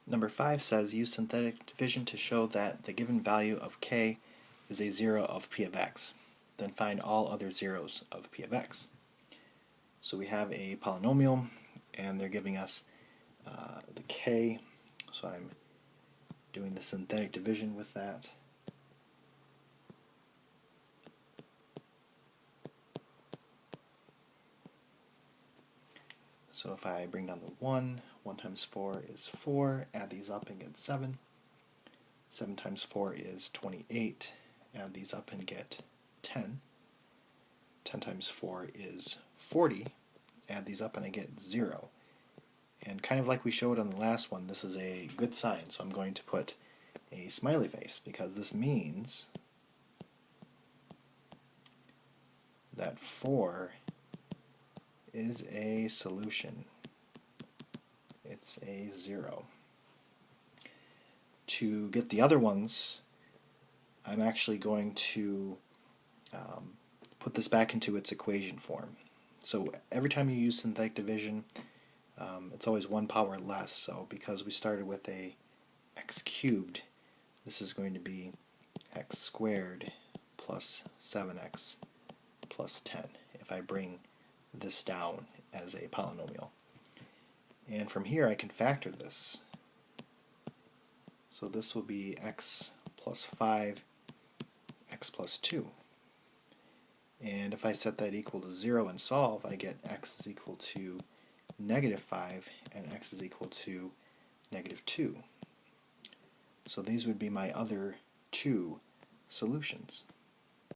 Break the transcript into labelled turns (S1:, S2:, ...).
S1: Number 5 says use synthetic division to show that the given value of k is a 0 of p of x. Then find all other zeros of p of x. So we have a polynomial and they're giving us the k, so I'm doing the synthetic division with that. So if I bring down the 1 times 4 is 4, add these up and get 7. 7 times 4 is 28, add these up and get 10. 10 times 4 is 40, add these up and I get 0. And kind of like we showed on the last one, this is a good sign, so I'm going to put a smiley face because this means that 4 is a solution. It's a 0. To get the other ones, I'm actually going to put this back into its equation form. So every time you use synthetic division, it's always 1 power less. So because we started with a x cubed, this is going to be x squared plus 7x plus 10 if I bring this down as a polynomial. And from here I can factor this. So this will be x plus 5, x plus 2. And if I set that equal to 0 and solve, I get x is equal to negative 5 and x is equal to negative 2. So these would be my other two solutions.